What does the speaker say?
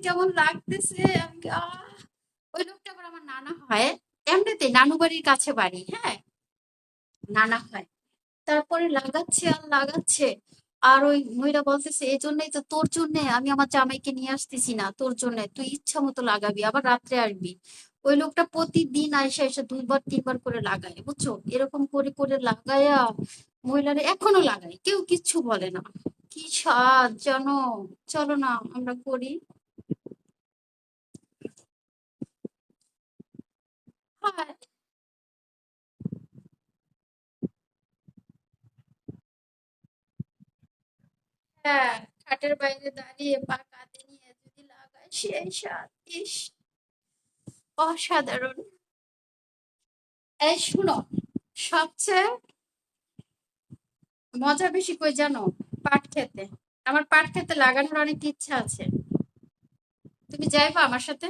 কেমন লাগতেছে। আমি ওই লোকটা আবার আমার নানা হয়। এমনিতে নানু বাড়ির কাছে বাড়ি, হ্যাঁ, নানা হয়। তারপরে লাগাচ্ছে আর লাগাচ্ছে। আর ওই মহিলা বলতেছে, এই জন্যই তো, তোর জন্য আমি আমার জামাইকে নিয়ে আসতেছি না, তোর জন্য তুই ইচ্ছা মতো লাগাবি, আবার রাত্রে আসবি। ওই লোকটা প্রতিদিন আইসা এসে দুইবার তিনবার করে লাগায়, বুঝছো, এরকম করে করে লাগায়া মহিলারা এখনো লাগায়, কেউ কিচ্ছু বলে না। কি স্বাদ জানো। চলো না আমরা করি। হ্যাঁ, হ্যাঁ, খাটের বাইরে দাঁড়িয়ে পা কাঁধে নিয়ে যদি লাগায় সেই স্বাদ, ইস, অসাধারণ। এই শুনো, সবচেয়ে মজা বেশি কই জানো? পাট খেতে। আমার পাট খেতে লাগানোর অনেক ইচ্ছা আছে। তুমি যাইবা আমার সাথে?